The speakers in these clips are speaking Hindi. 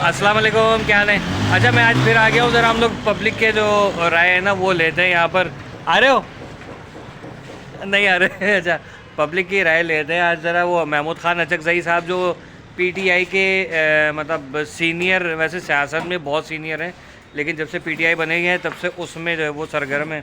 अस्सलाम वालेकुम, क्या हाल है? अच्छा, मैं आज फिर आ गया हूँ। ज़रा हम लोग पब्लिक के जो राय है ना वो लेते हैं यहाँ पर। आ रहे हो? नहीं आ रहे? अच्छा, पब्लिक की राय लेते हैं आज ज़रा। वो महमूद ख़ान अचकज़ई साहब जो पीटीआई के मतलब सीनियर, वैसे सियासत में बहुत सीनियर हैं, लेकिन जब से पीटीआई बने हैं तब से उसमें जो है वो सरगर्म है।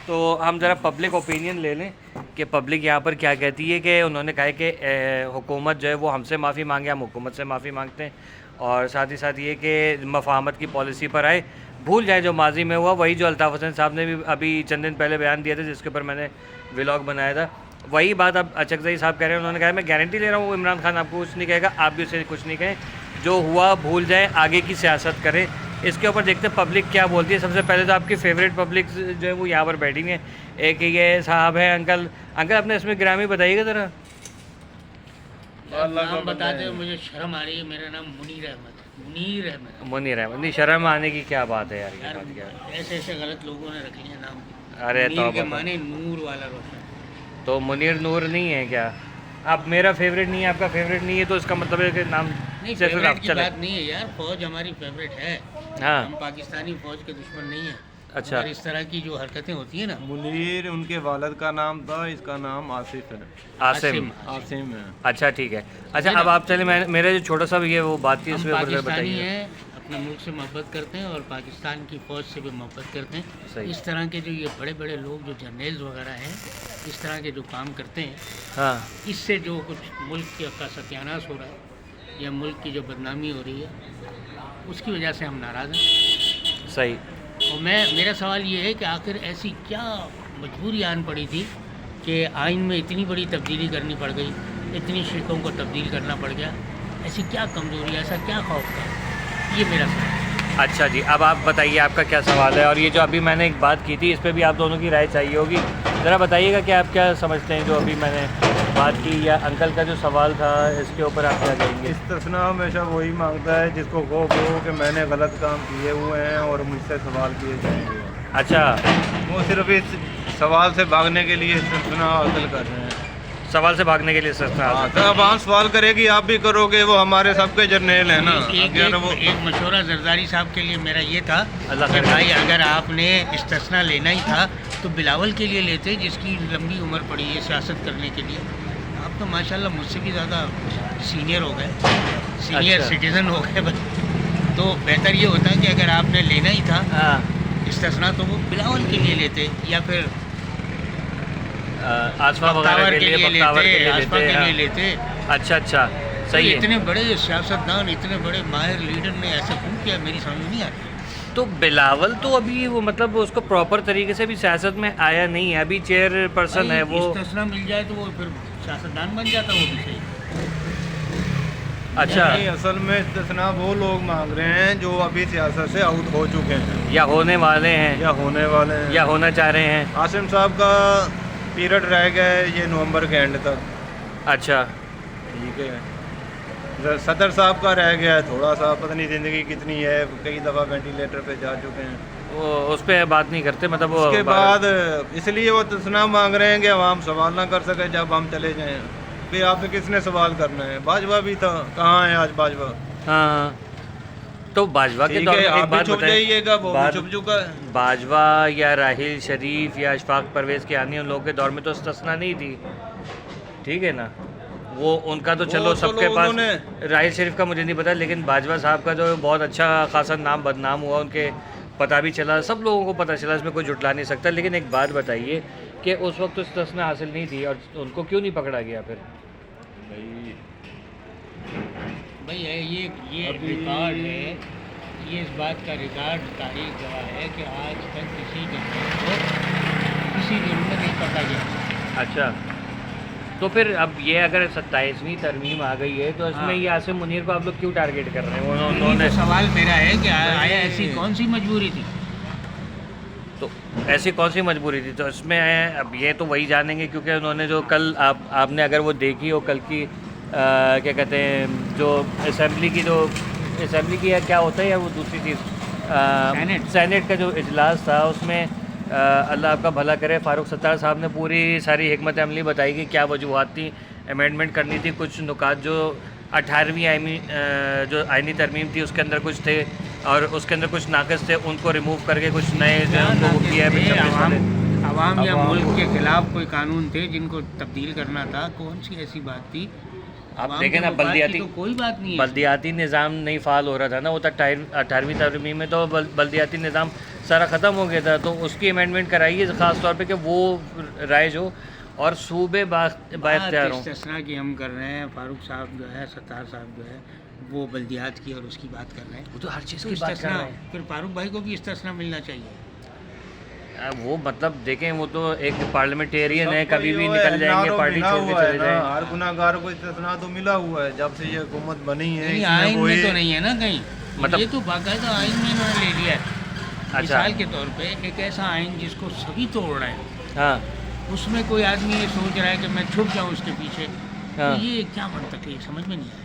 तो हम ज़रा पब्लिक ओपिनियन ले लें कि पब्लिक यहाँ पर क्या कहती है। कि उन्होंने कहा है कि हुकूमत जो है वो हमसे माफ़ी मांगे, हम हुकूमत से माफ़ी मांगते हैं, और साथ ही साथ ये कि मफाहमत की पॉलिसी पर आए, भूल जाए जो माजी में हुआ। वही जो अल्ताफ़ हुसैन साहब ने भी अभी चंद दिन पहले बयान दिया था, जिसके ऊपर मैंने व्लॉग बनाया था, वही बात अब अचकज़ई साहब कह रहे हैं। उन्होंने कहा मैं गारंटी ले रहा हूँ इमरान खान आपको कुछ नहीं कहेगा, आप भी उसे कुछ नहीं कहें, जो हुआ भूल जाए, आगे की सियासत करें। इसके ऊपर देखते हैं पब्लिक क्या बोलती है। सबसे पहले तो आपकी फेवरेट पब्लिक जो है वो यहाँ पर बैठी है। एक ये साहब है, अंकल अपने इसमें ग्रामी बताइएगा ज़रा। नाम बताते हो मुझे शर्म आ रही है। मेरा नाम मुनीर अहमद है। मुनीर अहमद। नहीं, शर्म आने की क्या बात है यार, ये बात क्या है? ऐसे ऐसे गलत लोगों ने रख लिया नाम। अरे मुनीर के तो माने नूर वाला रोशन। तो मुनीर नूर नहीं है क्या? आप मेरा फेवरेट नहीं है, आपका फेवरेट नहीं है, तो इसका मतलब है कि नाम नहीं, से फिर फेवरेट की चले। बात नहीं है यार। फौज हमारी फेवरेट है। हाँ, हम पाकिस्तानी फौज के दुश्मन नहीं है। अच्छा। और इस तरह की जो हरकतें होती है ना। मुनीर उनके वालिद का नाम था, इसका नाम आसिफ है। आसिम। आसिम है। अच्छा ठीक है। अच्छा, अब आप चले, मैं मेरा जो छोटा सा ये वो बात थी हम इसमें ऊपर पाकिस्तानी बताइए। हैं, अपने मुल्क से मोहब्बत करते हैं और पाकिस्तान की फ़ौज से भी मोहब्बत करते हैं। सही। इस तरह के जो ये बड़े बड़े लोग जो जर्नल्स वगैरह हैं, इस तरह के जो काम करते हैं, हाँ, इससे जो कुछ मुल्क का सत्यानाश हो रहा है या मुल्क की जो बदनामी हो रही है, उसकी वजह से हम नाराज़ हैं। सही। और मेरा सवाल ये है कि आखिर ऐसी क्या मजबूरी आन पड़ी थी कि आइन में इतनी बड़ी तब्दीली करनी पड़ गई, इतनी शिकों को तब्दील करना पड़ गया? ऐसी क्या कमज़ोरी, ऐसा क्या खौफ था? ये मेरा सवाल है। अच्छा जी, अब आप बताइए आपका क्या सवाल है। और ये जो अभी मैंने एक बात की थी, इस पर भी आप दोनों की राय चाहिए होगी। ज़रा बताइएगा कि आप क्या समझते हैं जो अभी मैंने बात की, या अंकल का जो सवाल था इसके ऊपर आप क्या कहेंगे? इस्तिस्ना हमेशा वही मांगता है जिसको खौफ हो कि मैंने गलत काम किए हुए हैं और मुझसे सवाल किए जाएंगे। अच्छा, वो सिर्फ इस सवाल से भागने के लिए इस्तिस्ना हासिल कर रहे हैं। सवाल से भागने के लिए सस्ता। हाँ, तो अब आप सवाल करेगी, आप भी करोगे, वो हमारे सबके जर्नल है ना। एक मशवरा जरदारी साहब के लिए मेरा ये था अल्लाह कि खैर भाई अगर आपने इस्तिस्ना लेना ही था तो बिलावल के लिए लेते, जिसकी लंबी उम्र पड़ी है सियासत करने के लिए। आप तो माशाल्लाह मुझसे भी ज़्यादा सीनियर हो गए, सीनियर अच्छा। सिटीज़न हो गए। तो बेहतर ये होता कि अगर आपने लेना ही था हाँ, इस्तिस्ना तो वो बिलावल के लिए लेते, या फिर आसफा वगैरह के लिए, बख्तावर के लिए आसफा लेते के लिए हैं। लेते। अच्छा अच्छा, तो सही है। इतने बड़े सियासतदान, इतने बड़े माहिर लीडर ने ऐसा क्यों किया, मेरी समझ नहीं आती। तो बिलावल तो अभी वो मतलब उसको प्रॉपर तरीके से भी सियासत में आया नहीं है, अभी चेयरपर्सन है वो। इस्तिस्ना मिल जाए तो वो फिर सियासतदान बन जाता, वो भी सही। अच्छा, नहीं, असल में इस्तिस्ना वो लोग मांग रहे हैं जो अभी सियासत से आउट हो चुके हैं या होने वाले हैं, या होने वाले हैं या होना चाह रहे हैं। आसिम साहब का पीरियड रह गया है ये नवंबर के एंड तक। अच्छा, ठीक है। सदर साहब का रह गया है थोड़ा सा, पता नहीं ज़िंदगी कितनी है, कई दफ़ा वेंटिलेटर पे जा चुके हैं। वो उस पर बात नहीं करते, मतलब वो उसके बाद इसलिए वो तस्ना मांग रहे हैं कि आवाम सवाल ना कर सके जब हम चले जाएं। फिर आपसे किसने सवाल करना है? बाजवा भी था, कहाँ है आज बाजवा? हाँ, तो बाजवा के ठीक दौर है, में आप एक भी बात छुप जाइएगा, वो भी बात- छुप चुका है। बाजवा या राहिल शरीफ या अशफाक परवेज़ के आने उन लोगों के दौर में तो इस्तिस्ना नहीं थी, ठीक है ना। वो उनका तो चलो सबके पास, राहिल शरीफ का मुझे नहीं पता, लेकिन बाजवा साहब का जो बहुत अच्छा खासा नाम बदनाम हुआ, उनके पता भी चला, सब लोगों को पता चला, इसमें कोई जुटला नहीं सकता। लेकिन एक बात बताइए कि उस वक्त तो इस्तिस्ना हासिल नहीं थी और उनको क्यों नहीं पकड़ा गया फिर? भाई ये रिकॉर्ड है, ये इस बात का रिकॉर्ड तारीख गवाह है कि आज तक किसी जर्नल को किसी जुर्म में नहीं पकड़ा गया। अच्छा, तो फिर अब ये अगर 27वीं तरमीम आ गई है तो इसमें हाँ। ये आसिम मुनीर को आप लोग क्यों टारगेट कर रहे हैं? यही उन्होंने तो सवाल मेरा है कि आया ऐसी कौन सी मजबूरी थी? तो ऐसी कौन सी मजबूरी थी? तो इसमें अब ये तो वही जानेंगे, क्योंकि उन्होंने जो कल आपने अगर वो देखी हो कल की क्या कहते हैं जो असेंबली की या क्या होता है, या वो दूसरी चीज़ सेनेट का जो इजलास था, उसमें अल्लाह आपका भला करे, फ़ारूक सत्तार साहब ने पूरी सारी हिकमत अमली बताई कि क्या वजूहत थी, अमेंडमेंट करनी थी, कुछ नुकात जो 18वीं जो आइनी तरमीम थी उसके अंदर कुछ थे और उसके अंदर कुछ नाक़िस थे, उनको रिमूव करके कुछ नए जो है उनको वो किया है। आवाम या मुल्क के खिलाफ कोई कानून थे जिनको तब्दील करना था, कौन सी ऐसी बात थी? आप आवाम देखें के ना, मफाद की बल्दियाती तो कोई बात नहीं है। बल्दियाती निज़ाम नहीं फ़ाल हो रहा था ना, वो तो 18वीं तरमीम में तो बल्दियाती निज़ाम सारा ख़त्म हो गया था, तो उसकी अमेंडमेंट कराइए ख़ास तौर पे कि वो राइज हो और सूबे बाख्तियार हों। इस्तिस्ना की हम कर रहे हैं, फारूक साहब जो है, सत्तार साहब जो है वो बल्दियात की और उसकी बात कर रहे हैं। वो तो हर चीज़ तो की बात कर इस्तिस्ना, रहे हैं। फिर फारूक भाई को भी इस्तिस्ना मिलना चाहिए। वो मतलब देखें, वो तो एक पार्लियामेंटेरियन है, सबको कभी भी ये निकल जाएंगे, नारों पार्टी मिला छोड़ के हुआ है चले ना, जाएंगे। हर गुनाहगार को इस्तिस्ना तो मिला हुआ है जब से ये हुकूमत बनी है। नहीं, इसमें आइन कोई में तो नहीं है ना कहीं, मतलब- ये तो बाकायदा आइन में इन्होंने ले लिया है। अच्छा। मिसाल के तौर पे एक ऐसा आइन जिसको सभी तोड़ रहे हैं, हाँ उसमें कोई आदमी ये सोच रहा है कि मैं छुप जाऊं उसके पीछे, हाँ। तो ये क्या मंतक है, समझ में नहीं आया।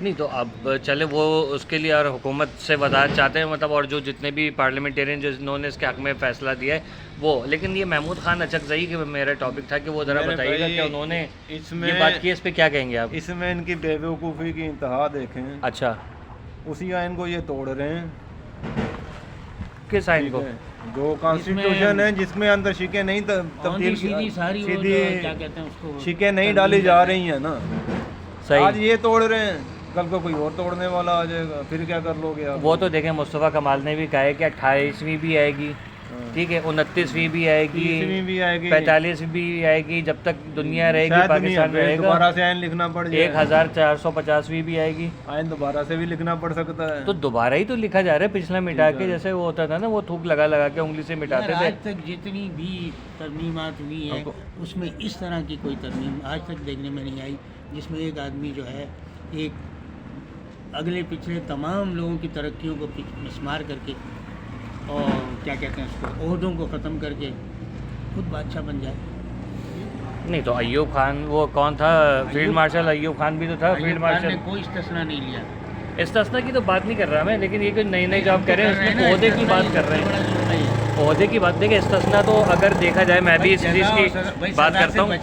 नहीं तो अब चले वो उसके लिए और हुकूमत से वजाहत चाहते हैं, मतलब और जो जितने भी पार्लियामेंटेरियन जिन्होंने इसके हक़ में फ़ैसला दिया है वो, लेकिन ये महमूद खान अचकज़ई के मेरा टॉपिक था कि वो ज़रा मेरे बताइएगा भाई, कि उन्होंने इसमें ये बात की, इस पर क्या कहेंगे आप? इसमें इनकी बेवकूफ़ी की इंतहा देखें। अच्छा, उसी आइन को ये तोड़ रहे हैं। किस आइन ठीक को? है, जो कॉन्स्टिट्यूशन है जिसमें अंदर शिकें नहीं तब्दील सीधी सारी वो जो सीधी क्या कहते हैं उसको, शिकें नहीं डाली जा रही हैं ना, सही। आज ये तोड़ रहे हैं, कल को कोई और तोड़ने वाला आ जाएगा, फिर क्या कर लोगे आप? वो तो देखें, मुस्तफ़ा कमाल ने भी कहा है कि 28वीं भी आएगी, ठीक है, 29वीं भी आएगी, 30वीं भी आएगी, 45वीं भी आएगी, जब तक दुनिया रहेगी शायद नहीं पाकिस्तान है, रहेगा। दोबारा से आइन लिखना पड़ जाएगा। 1450वीं भी आएगी, आइन दोबारा से भी लिखना पड़ सकता है। तो दोबारा ही तो लिखा जा रहा है, पिछला मिटा के, जैसे वो होता था ना, वो थूक लगा लगा के उंगली से मिटाते यार, थे। आज तक जितनी भी तरमीमात हुई हैं उसमें इस तरह की कोई तरमीम आज तक देखने में नहीं आई जिसमें एक आदमी जो है एक अगले पिछले तमाम लोगों की तरक्कियों को मिसमार करके और क्या कहते हैं उसको, ओहदों को ख़त्म करके खुद बादशाह बन जाए। नहीं तो अय्यूब खान, वो कौन था, फील्ड मार्शल अय्यूब खान भी तो था, फील्ड अय्यूब खान मार्शल। ने कोई इस्तिस्ना नहीं लिया। इस्तिस्ना की तो बात नहीं कर रहा मैं, लेकिन ये कोई नई नई जॉब कर रहे हैं, उसमें ओहदे की बात कर रहे हैं, ओहदे की बात। देखिए, इस्तिस्ना तो अगर देखा जाए, मैं भी इस चीज़ की बात करता हूँ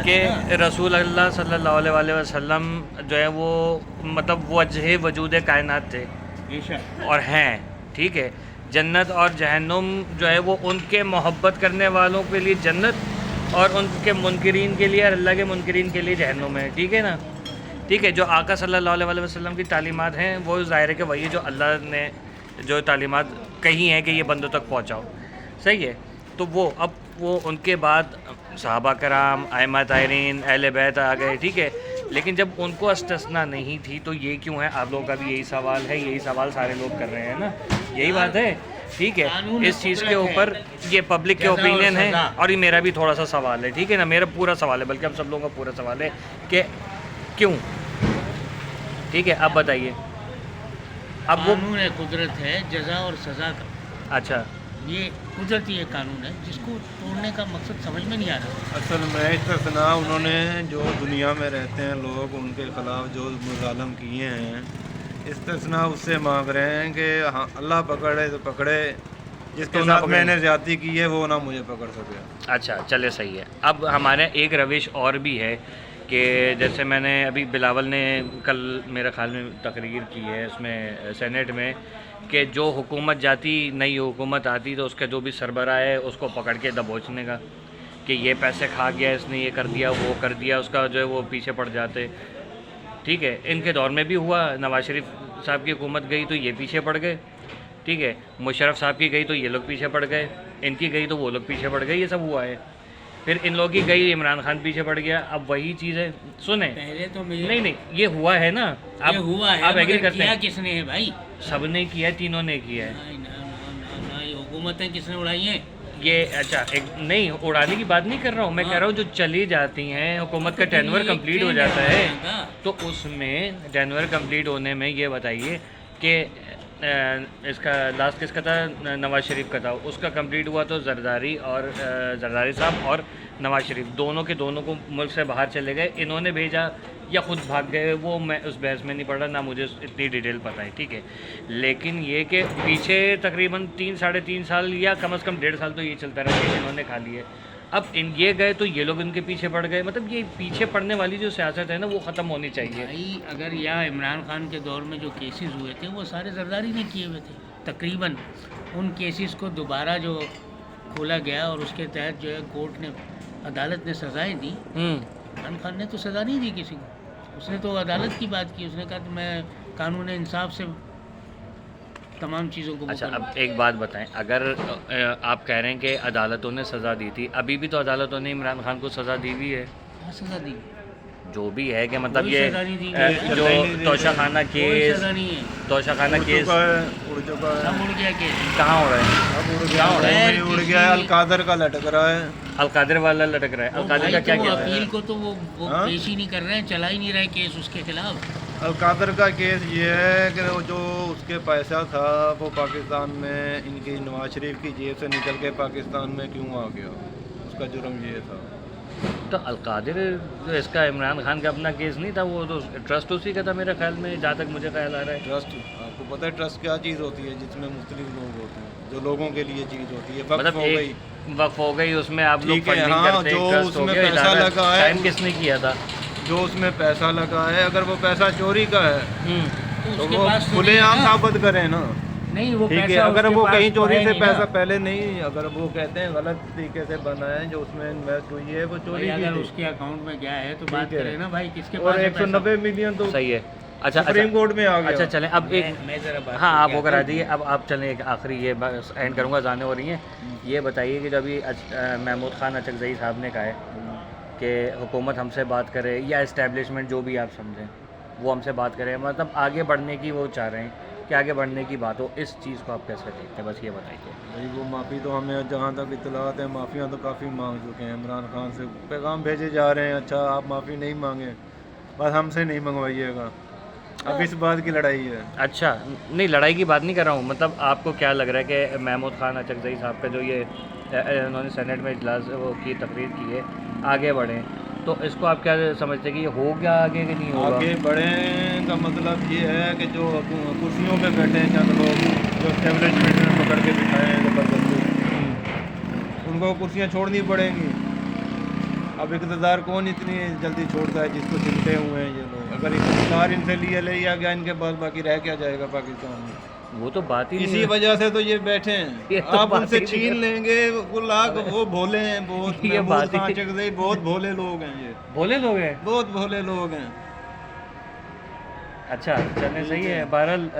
कि रसूल अल्लाह सल्लल्लाहु अलैहि वसल्लम जो है वो मतलब वजह वजूद कायनात थे और हैं, ठीक है। जन्नत और जहन्नुम जो है वो उनके मोहब्बत करने वालों के लिए जन्नत और उनके मुनकरीन के लिए, अल्लाह के मुनकरीन के लिए जहन्नुम है, ठीक है ना। ठीक है, जो आका सल्लल्लाहु अलैहि वसल्लम की तालीमात हैं वो ज़ाहिर है कि वही जो अल्लाह ने जो तालीमात कही हैं कि ये बंदों तक पहुँचाओ, सही है। तो वो अब वो उनके बाद सहाबा कराम, आइम्मा ताहिरीन, अहले बैत आ गए, ठीक है। लेकिन जब उनको इस्तिस्ना नहीं थी तो ये क्यों है? आप लोगों का भी यही सवाल है, यही सवाल सारे लोग कर रहे हैं ना, यही बात है, ठीक है। इस चीज़ के ऊपर ये पब्लिक के ओपिनियन है और ये मेरा भी थोड़ा सा सवाल है, ठीक है ना, मेरा पूरा सवाल है, बल्कि हम सब लोगों का पूरा सवाल है कि क्यों, ठीक है। अब बताइए, अब वो कानून है, कुदरत है, जज़ा और सज़ा का। अच्छा, ये कुदरती एक कानून है जिसको तोड़ने का मकसद समझ में नहीं आ रहा। असल में इस्तिस्ना उन्होंने जो दुनिया में रहते हैं लोग, उनके ख़िलाफ़ जो मुज़ालम किए हैं, इस्तिस्ना उससे मांग रहे हैं कि हाँ, अल्लाह पकड़े तो पकड़े, जिसके साथ मैंने ज़्यादती की है वो ना मुझे पकड़ सके। अच्छा, चले, सही है। अब हमारे एक रविश और भी है कि जैसे मैंने अभी बिलावल ने कल मेरे ख्याल में तकरीर की है उसमें सेनेट में कि जो हुकूमत जाती, नई हुकूमत आती तो उसका जो भी सरबराह है उसको पकड़ के दबोचने का, कि ये पैसे खा गया, इसने ये कर दिया, वो कर दिया, उसका जो है वो पीछे पड़ जाते, ठीक है। इनके दौर में भी हुआ, नवाज शरीफ साहब की हुकूमत गई तो ये पीछे पड़ गए, ठीक है। मुशर्रफ साहब की गई तो ये लोग पीछे पड़ गए, इनकी गई तो वो लोग पीछे पड़ गए, ये सब हुआ है। फिर इन लोगों की गई, इमरान खान पीछे पड़ गया। अब वही चीज़ है, सुने, पहले तो नहीं ये हुआ है ना, ये हुआ है, आप एग्री करते किया हैं? किसने है भाई? सब ने किया है, तीनों ने किया है नहीं, ना, ना, ना, ये हुकूमतें किसने उड़ाई हैं? ये। अच्छा, एक नहीं उड़ाने की बात नहीं कर रहा हूँ मैं, कह रहा हूँ जो चली जाती हैं, हुकूमत का टेनवर कंप्लीट हो जाता है, तो उसमें टेनवर कंप्लीट होने में ये बताइए कि इसका लास्ट किसका था, नवाज शरीफ का था, उसका कंप्लीट हुआ तो जरदारी साहब और नवाज शरीफ दोनों के दोनों को मुल्क से बाहर चले गए, इन्होंने भेजा या ख़ुद भाग गए, वो मैं उस बहस में नहीं पढ़ा, ना मुझे इतनी डिटेल पता है, ठीक है। लेकिन ये कि पीछे तकरीबन 3 साढ़े 3 साल या कम से कम 1.5 साल तो ये चलता रहा कि इन्होंने खा लिए, अब ये गए तो ये लोग इनके पीछे पड़ गए, मतलब ये पीछे पड़ने वाली जो सियासत है ना वो ख़त्म होनी चाहिए। भाई अगर यहाँ इमरान खान के दौर में जो केसेस हुए थे वो सारे जरदारी ने किए हुए थे तकरीबन। उन केसेस को दोबारा जो खोला गया और उसके तहत जो है कोर्ट ने, अदालत ने सज़ाएं दी। इमरान खान ने तो सज़ा नहीं दी किसी को, उसने तो अदालत की बात की, उसने कहा कि मैं कानून इंसाफ से तमाम चीज़ों को वो अच्छा, करूँ। अब एक बात बताएं, अगर आप कह रहे हैं कि अदालतों ने सज़ा दी थी, अभी भी तो अदालतों ने इमरान खान को सज़ा दी हुई है। हाँ सज़ा दी, जो भी है कि मतलब कोई ये सज़ा नहीं दी गई। जो तोशाखाना कोई केस, सज़ा नहीं है, तोशाखाना उड़ केस चुका है, उड़ चुका है, सब उड़ गया केस। कहाँ हो रहा है? अब उड़ गया क्या हो रहा है? है, उड़ गया है, अलकादर का लटक रहा है। अलकादिर वाला लटक रहा है, वो अलकादिर भाई का क्या तो वो केस है? अपील को तो वो हाँ? पेश ही नहीं कर रहे हैं, चला ही नहीं रहे केस उसके खिलाफ। अलकादर का केस ये है कि वो जो उसके पैसा था वो पाकिस्तान में इनकी नवाज शरीफ की जेब से निकल के पाकिस्तान में क्यों आ गया, उसका जुर्म ये था। तो अलकादिर जो इसका इमरान खान का अपना केस नहीं था, वो तो ट्रस्ट उसी का था मेरे ख्याल में, जहाँ तक मुझे ख्याल आ रहा है। ट्रस्ट, आपको पता है ट्रस्ट क्या चीज़ होती है? जिसमें मुख्तलिफ लोग होते हैं, जो लोगों के लिए चीज़ होती है। वक्फ मतलब हो गई, एक वक्फ हो गई, उसमें आप लोग ठीक है, फंडिंग हाँ, करते जो हैं, ट्रस्ट हो उसमें गया, पैसा इदारा लगा है। कायम किसने किया था? जो उसमें पैसा लगा है, अगर वो पैसा चोरी का है तो तो उसके वो पास तो खुलेआम नहीं है ना। साबित करें ना। नहीं वो ठीक है, पैसा अगर उसके वो पास कहीं तो चोरी है से नहीं पैसा ना। पहले नहीं, अगर वो कहते हैं गलत तरीके से बना है जो उसमें इन्वेस्ट हुई है वो भाई चोरी की अगर थी। उसके अकाउंट में गया है तो बात ठीक है। करें ना भाई, किसके और पास है 190 मिलियन तो सही है। अच्छा सुप्रीम अच्छा कोर्ट में आ गया। अच्छा चलें, अब एक मैं ज़रा बात हाँ आप करके वो करा आता हूँ। दिए, अब आप चलें एक आखिरी ये बस एंड करूँगा, जाने हो रही हैं। ये बताइए कि जब अभी महमूद खान अचकज़ई साहब ने कहा है कि हुकूमत हमसे बात करे या इस्टेब्लिशमेंट जो भी आप समझें वो हमसे बात करें, मतलब आगे बढ़ने की वो चाह रहे हैं कि आगे बढ़ने की बात हो, इस चीज़ को आप कैसे देखते हैं? बस ये बताइए। भाई वो माफ़ी तो हमें जहाँ तक इतलात है, माफ़ियाँ तो काफ़ी मांग चुके हैं। इमरान खान से पैगाम भेजे जा रहे हैं, अच्छा आप माफ़ी नहीं मांगे, बस हमसे नहीं मंगवाइएगा। अब इस बात की लड़ाई है। अच्छा नहीं, लड़ाई की बात नहीं कर रहा हूँ, मतलब आपको क्या लग रहा है कि महमूद खान अचकज़ई साहब का जो ये उन्होंने सेनेट में इजलास वो की तकरीर की है, आगे बढ़ें, तो इसको आप क्या समझते हैं कि ये हो गया आगे कि नहीं होगा? आगे बढ़ें का मतलब ये है कि जो कुर्सियों पे बैठे हैं चंद लोग, जो एस्टेब्लिशमेंट में पकड़ के बिठाए हैं ज़बरदस्ती, उनको कुर्सियाँ छोड़नी पड़ेंगी। अब इक़्तिदार कौन इतनी जल्दी छोड़ता है जिसको चिमटे हुए हैं ये लोग? अगर इक़्तिदार इनसे लिया गया, इनके बाद बाकी रह क्या जाएगा पाकिस्तान में? वो तो बात ही नहीं इसी है। वजह से तो ये बैठे ये हैं। तो आप बात उनसे ही नहीं छीन है। लेंगे वो लाख, वो भोले हैं बहुत। ये महमूद बात ही- खान अचकज़ई बहुत भोले लोग हैं, ये बोले लोग हैं। बहुत भोले लोग हैं। अच्छा चलने सही है। बहरहाल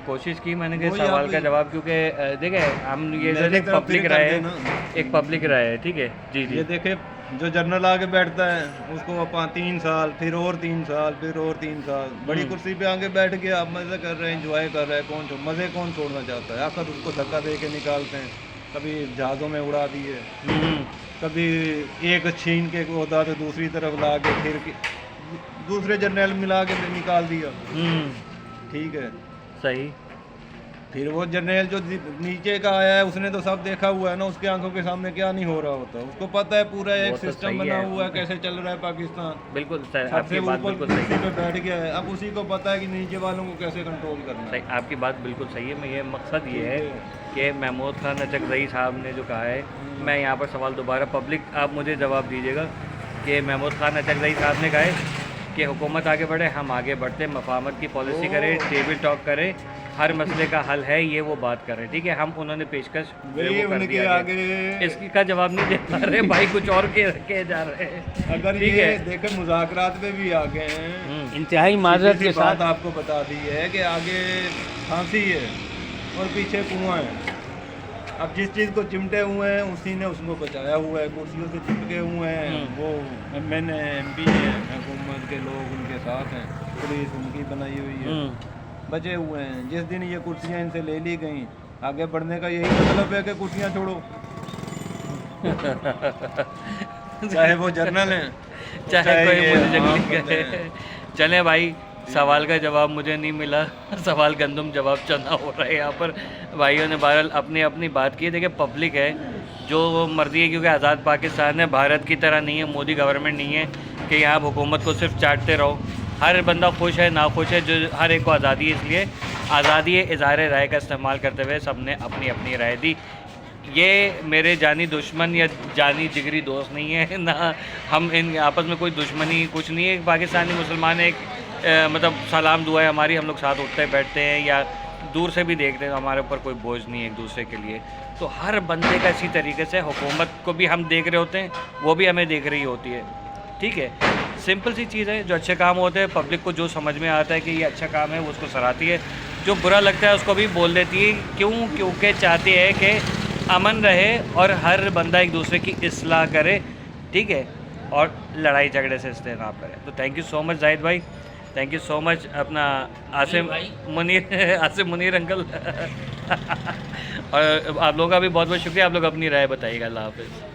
कोशिश की मैंने कि वही सवाल आप- का जवाब, क्योंकि देखें हम ये मेरी एक तरफ पब्लिक फिर राय कर है, देना। एक पब्लिक राय है, ठीक है जी जी। ये देखे, जो जनरल आके बैठता है उसको अपन 3 साल, फिर और 3 साल, फिर और 3 साल, बड़ी कुर्सी पे आके बैठ गया, आप मज़े कर रहे हैं, एंजॉय कर रहे हैं। मज़े कौन छोड़ना चाहता है? आकर उसको धक्का दे के निकालते हैं, कभी जहाज़ों में उड़ा दिए, कभी एक छीन के ओहदा तो दूसरी तरफ ला के फिर दूसरे जर्नल मिला के निकाल दिया। ठीक है, सही। फिर वो जर्नल जो नीचे का आया है उसने तो सब देखा हुआ है ना, उसके आंखों के सामने क्या नहीं हो रहा होता, उसको पता है पूरा एक वो तो सिस्टम सही बना है। हुआ है, कैसे चल रहा है पाकिस्तान। बिल्कुल सर, सबसे आपकी बात ऊपर बिल्कुल कुर्सी सही पे है। बैठ गया है, अब उसी को पता है कि नीचे वालों को कैसे कंट्रोल करना सही, है। आपकी बात बिल्कुल सही है। मैं ये मकसद ये है कि महमूद खान अचकज़ई साहब ने जो कहा है, मैं यहाँ पर सवाल दोबारा पब्लिक आप मुझे जवाब दीजिएगा कि महमूद खान अचकज़ई साहब ने कहा है कि हुकूमत आगे बढ़े, हम आगे बढ़ते, मफाहमत की पॉलिसी करें, टेबल टॉक करें, हर मसले का हल है, ये वो बात करें, ठीक है। हम उन्होंने पेशकश वही वो कर उनके दिया आगे इसकी का जवाब नहीं दे पा रहे भाई, कुछ और के जा रहे हैं। अगर ठीक ये है। देखे मुज़ाकरात में भी आ गए हैं, इंतहाई माजरत सीधी के सी बात साथ आपको बता दी है कि आगे फांसी है और पीछे कुआं है। अब जिस चीज़ को चिमटे हुए हैं उसी ने उसको बचाया हुआ है, कुर्सियों से चिपके हुए हैं, वो MN MP हैं, हुकूमत के लोग उनके साथ हैं, पुलिस उनकी बनाई हुई है, बचे हुए हैं। जिस दिन ये कुर्सियाँ इनसे ले ली गई, आगे बढ़ने का यही मतलब है कि कुर्सियाँ छोड़ो, चाहे वो जर्नल हैं चाहे कोई ये मुझे आम जंगली बंदे कहे। हैं। चले भाई, सवाल का जवाब मुझे नहीं मिला, सवाल गंदम जवाब चना हो रहा है यहाँ पर। भाइयों ने बहरहाल अपनी अपनी बात की है। देखिए पब्लिक है जो मर्जी है, क्योंकि आज़ाद पाकिस्तान है, भारत की तरह नहीं है, मोदी गवर्नमेंट नहीं है कि यहाँ हुकूमत को सिर्फ चाटते रहो। हर बंदा खुश है नाखुश है, जो हर एक को आज़ादी है, इसलिए आज़ादी इज़हार राय का इस्तेमाल करते हुए सब ने अपनी अपनी राय दी। ये मेरे जानी दुश्मन या जानी जिगरी दोस्त नहीं है ना, हम इन आपस में कोई दुश्मनी कुछ नहीं है। पाकिस्तानी मुसलमान एक मतलब सलाम दुआ है हमारी, हम लोग साथ उठते बैठते हैं या दूर से भी देखते हैं, हमारे ऊपर कोई बोझ नहीं है एक दूसरे के लिए। तो हर बंदे का इसी तरीके से हुकूमत को भी हम देख रहे होते हैं, वो भी हमें देख रही होती है। ठीक है, सिंपल सी चीज़ है, जो अच्छे काम होते हैं पब्लिक को जो समझ में आता है कि ये अच्छा काम है वो उसको सराहती है, जो बुरा लगता है उसको भी बोल देती है। क्योंकि चाहती है कि अमन रहे और हर बंदा एक दूसरे की इस्लाह करे, ठीक है, और लड़ाई झगड़े से इस्तेमाल करे। तो thank you so much Zahid भाई, थैंक यू सो मच अपना आसिम मुनीर आसिम मुनीर अंकल और आप लोगों का भी बहुत बहुत शुक्रिया। आप लोग अपनी राय बताइएगा। अल्लाह हाफ़िज़।